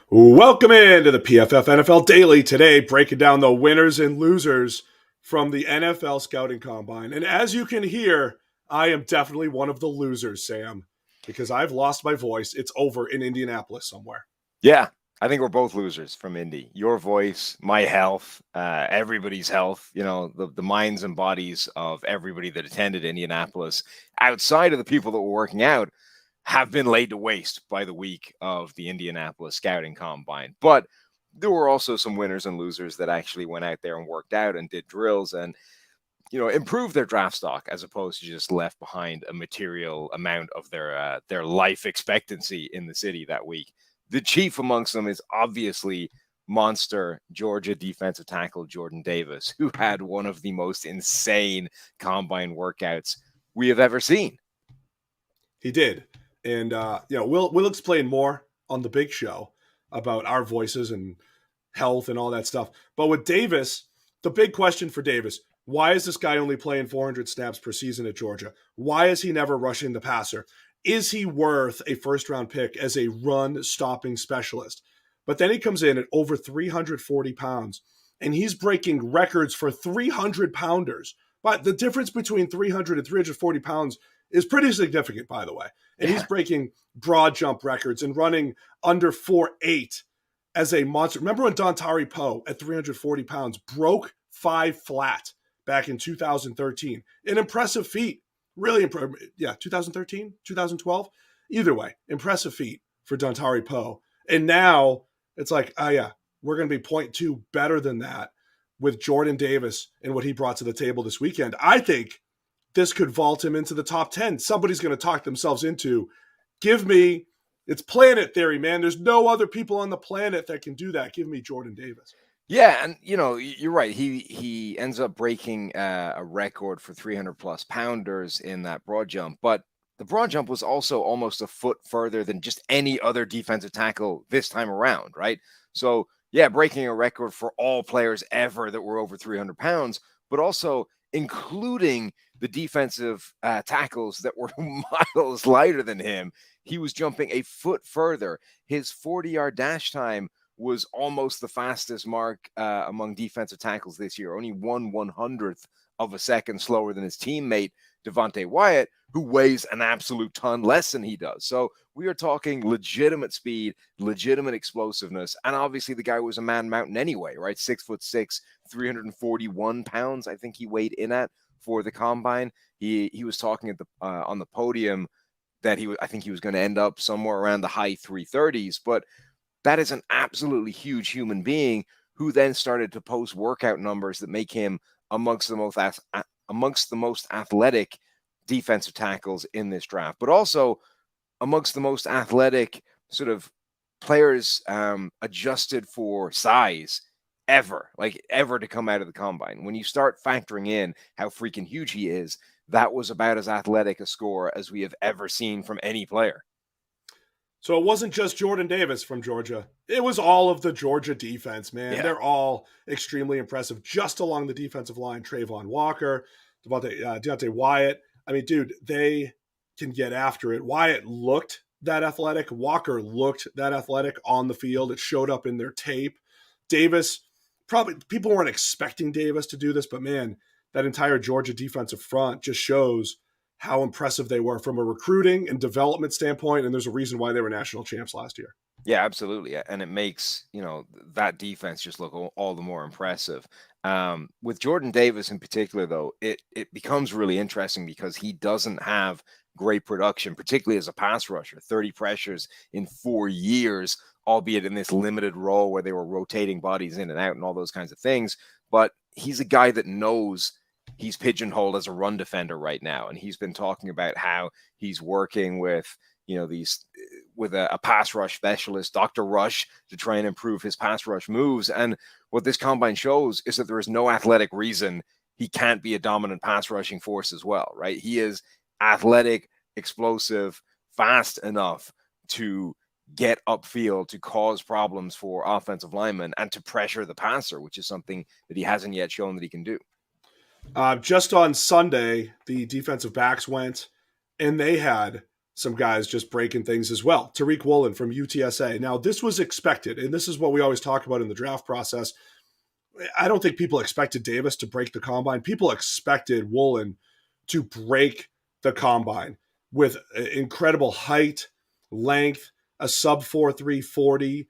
Welcome into the PFF NFL Daily. Today, breaking down the winners and losers from the NFL Scouting Combine. And as you can hear, I am definitely one of the losers, Sam, because I've lost my voice. It's over in Indianapolis somewhere. Yeah, I think we're both losers from Indy. Your voice, my health, everybody's health, the minds and bodies of everybody that attended Indianapolis, outside of the people that were working out, have been laid to waste by the week of the Indianapolis Scouting Combine. But there were also some winners and losers that actually went out there and worked out and did drills and improved their draft stock as opposed to just left behind a material amount of their life expectancy in the city that week. The chief amongst them is obviously monster Georgia defensive tackle Jordan Davis, who had one of the most insane combine workouts we have ever seen. He did. And, we'll explain more on the big show about our voices and health and all that stuff. But with Davis, the big question for Davis, why is this guy only playing 400 snaps per season at Georgia? Why is he never rushing the passer? Is he worth a first-round pick as a run-stopping specialist? But then he comes in at over 340 pounds, and he's breaking records for 300-pounders. But the difference between 300 and 340 pounds is pretty significant, by the way. And he's breaking broad jump records and running under 4.8 as a monster. Remember when Dontari Poe at 340 pounds broke 5 flat back in 2013? An impressive feat. Really impressive. Yeah, 2013, 2012. Either way, impressive feat for Dontari Poe. And now it's like, we're going to be 0.2 better than that with Jordan Davis and what he brought to the table this weekend. I think this could vault him into the top 10. Somebody's going to talk themselves into, it's planet theory, man. There's no other people on the planet that can do that. Give me Jordan Davis. Yeah, and you're right. He ends up breaking a record for 300-plus pounders in that broad jump, but the broad jump was also almost a foot further than just any other defensive tackle this time around, right? So, yeah, breaking a record for all players ever that were over 300 pounds, but also including the defensive tackles that were miles lighter than him. He was jumping a foot further. His 40-yard dash time was almost the fastest mark among defensive tackles this year, only 1/100th of a second slower than his teammate, Devontae Wyatt, who weighs an absolute ton less than he does. So we are talking legitimate speed, legitimate explosiveness. And obviously the guy was a man mountain anyway, right? 6'6", 341 pounds, I think he weighed in at for the combine. He was talking at the on the podium that I think he was going to end up somewhere around the high 330s, but that is an absolutely huge human being who then started to post workout numbers that make him amongst the most athletic defensive tackles in this draft, but also amongst the most athletic sort of players adjusted for size ever to come out of the combine. When you start factoring in how freaking huge he is, that was about as athletic a score as we have ever seen from any player. So it wasn't just Jordan Davis from Georgia. It was all of the Georgia defense, man. Yeah. They're all extremely impressive just along the defensive line. Trayvon Walker, Deontay Wyatt. I mean, dude, they can get after it. Wyatt looked that athletic. Walker looked that athletic on the field. It showed up in their tape. Davis, probably people weren't expecting Davis to do this, but man, that entire Georgia defensive front just shows how impressive they were from a recruiting and development standpoint. And there's a reason why they were national champs last year. Yeah, absolutely. And it makes, that defense just look all the more impressive. With Jordan Davis in particular, though, it becomes really interesting because he doesn't have great production, particularly as a pass rusher. 30 pressures in 4 years, albeit in this limited role where they were rotating bodies in and out and all those kinds of things. But he's a guy that knows he's pigeonholed as a run defender right now. And he's been talking about how he's working with, with a pass rush specialist, Dr. Rush, to try and improve his pass rush moves. And what this combine shows is that there is no athletic reason he can't be a dominant pass rushing force as well, right? He is athletic, explosive, fast enough to get upfield, to cause problems for offensive linemen and to pressure the passer, which is something that he hasn't yet shown that he can do. Just on Sunday, the defensive backs went, and they had some guys just breaking things as well. Tariq Woolen from UTSA. Now, this was expected, and this is what we always talk about in the draft process. I don't think people expected Davis to break the combine. People expected Woolen to break the combine with incredible height, length, a sub 4.3 40.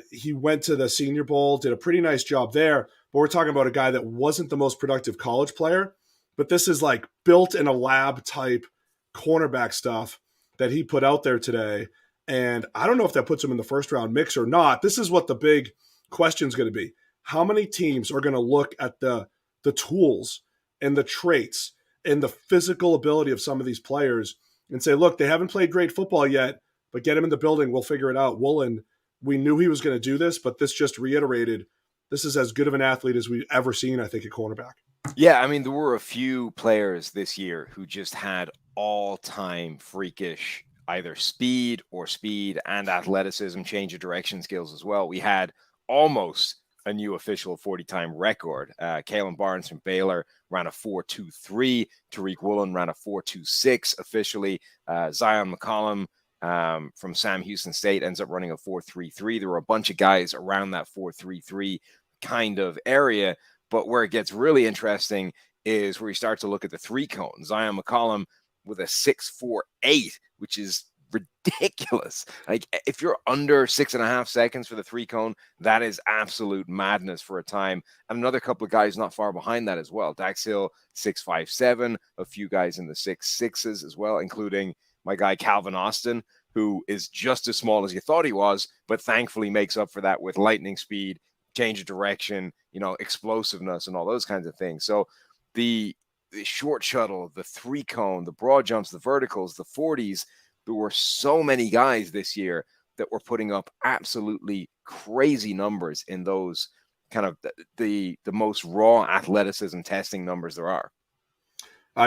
He went to the Senior Bowl, did a pretty nice job there. But we're talking about a guy that wasn't the most productive college player. But this is like built in a lab type cornerback stuff that he put out there today. And I don't know if that puts him in the first round mix or not. This is what the big question is going to be. How many teams are going to look at the tools and the traits and the physical ability of some of these players and say, look, they haven't played great football yet, but get him in the building. We'll figure it out. Woolen, we knew he was going to do this, but this just reiterated this is as good of an athlete as we've ever seen, I think, at cornerback. Yeah, I mean, there were a few players this year who just had all-time freakish either speed and athleticism, change of direction skills as well. We had almost a new official 40-time record. Kalen Barnes from Baylor ran a 4.23. Tariq Woolen ran a 4.26 officially. Zion McCollum from Sam Houston State ends up running a 4.33. There were a bunch of guys around that 4.33 kind of area. But where it gets really interesting is where you start to look at the three cone. Zion McCollum with a 6.48, which is ridiculous. Like, if you're under 6.5 seconds for the three cone, that is absolute madness for a time. And another couple of guys not far behind that as well. Dax Hill, 6.57, a few guys in the 6.6s as well, including my guy Calvin Austin, who is just as small as you thought he was, but thankfully makes up for that with lightning speed, change of direction, explosiveness and all those kinds of things. So the short shuttle, the three cone, the broad jumps, the verticals, the 40s, there were so many guys this year that were putting up absolutely crazy numbers in those kind of the most raw athleticism testing numbers there are.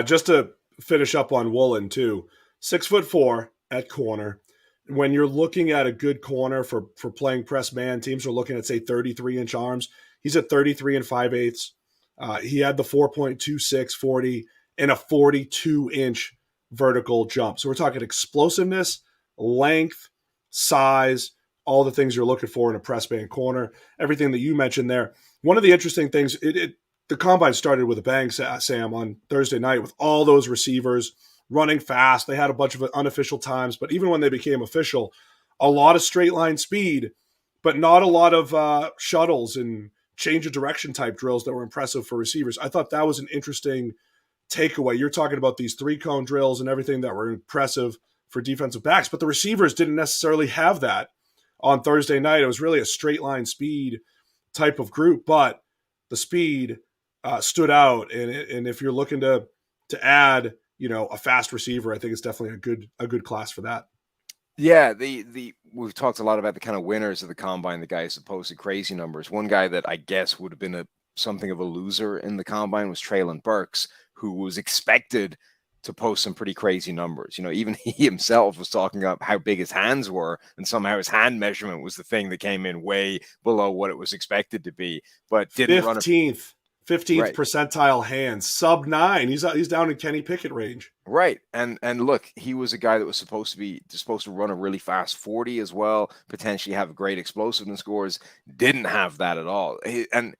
Just to finish up on Woolen too, 6'4" at corner. When you're looking at a good corner for playing press man, teams are looking at, say, 33-inch arms. He's at 33 and 5/8. He had the 4.26 40 and a 42-inch vertical jump. So we're talking explosiveness, length, size, all the things you're looking for in a press man corner, everything that you mentioned there. One of the interesting things, the combine started with a bang, Sam, on Thursday night with all those receivers running fast. They had a bunch of unofficial times, but even when they became official, a lot of straight line speed, but not a lot of shuttles and change of direction type drills that were impressive for receivers. I thought that was an interesting takeaway. You're talking about these three cone drills and everything that were impressive for defensive backs, but the receivers didn't necessarily have that on Thursday night. It was really a straight line speed type of group, but the speed stood out. And if you're looking to add, a fast receiver, I think it's definitely a good class for that. Yeah, we've talked a lot about the kind of winners of the combine, the guys that posted crazy numbers. One guy that I guess would have been something of a loser in the combine was Treylon Burks, who was expected to post some pretty crazy numbers. Even he himself was talking about how big his hands were, and somehow his hand measurement was the thing that came in way below what it was expected to be, but didn't 15th right. percentile hands, sub 9. He's down in Kenny Pickett range. Right. And look, he was a guy that was supposed to run a really fast 40 as well, potentially have great explosiveness scores, didn't have that at all. And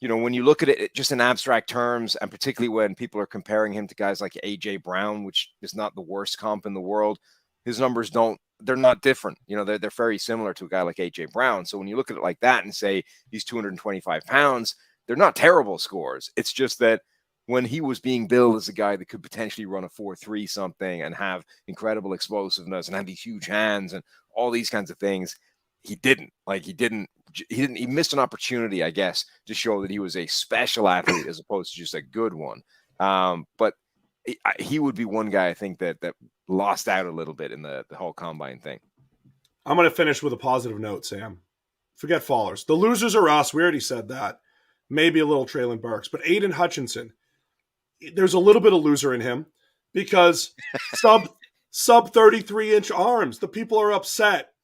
when you look at it just in abstract terms, and particularly when people are comparing him to guys like AJ Brown, which is not the worst comp in the world, his numbers they're not different. They're very similar to a guy like AJ Brown. So when you look at it like that and say he's 225 pounds, they're not terrible scores. It's just that when he was being billed as a guy that could potentially run a 4.3 something and have incredible explosiveness and have these huge hands and all these kinds of things, he missed an opportunity, I guess, to show that he was a special athlete as opposed to just a good one. But he would be one guy, I think, that lost out a little bit in the whole combine thing. I'm going to finish with a positive note, Sam. Forget fallers. The losers are us. We already said that. Maybe a little Treylon Burks. But Aiden Hutchinson, there's a little bit of loser in him because sub 33-inch arms. The people are upset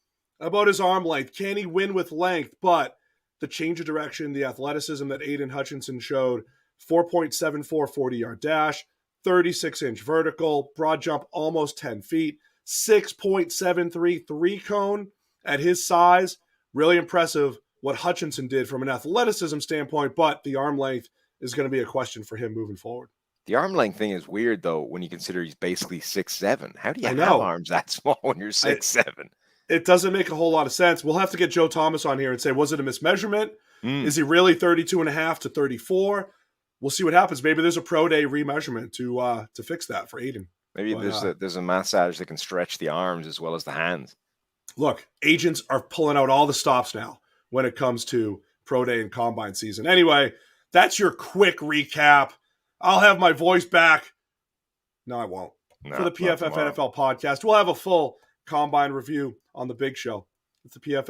about his arm length. Can he win with length? But the change of direction, the athleticism that Aiden Hutchinson showed, 4.74 40-yard dash, 36-inch vertical, broad jump almost 10 feet. 6.73 3-cone at his size. Really impressive what Hutchinson did from an athleticism standpoint, but the arm length is going to be a question for him moving forward. The arm length thing is weird, though, when you consider he's basically 6'7". How do you I have know. arms that small when you're 6'7"? It doesn't make a whole lot of sense. We'll have to get Joe Thomas on here and say, was it a mismeasurement? Is he really 32.5 to 34? We'll see what happens. Maybe there's a pro day remeasurement to fix that for Aiden. Maybe there's a massage that can stretch the arms as well as the hands. Look, agents are pulling out all the stops now when it comes to pro day and combine season. Anyway, that's your quick recap. I'll have my voice back. No, I won't. For the PFF NFL podcast, we'll have a full combine review on the big show. It's the PFF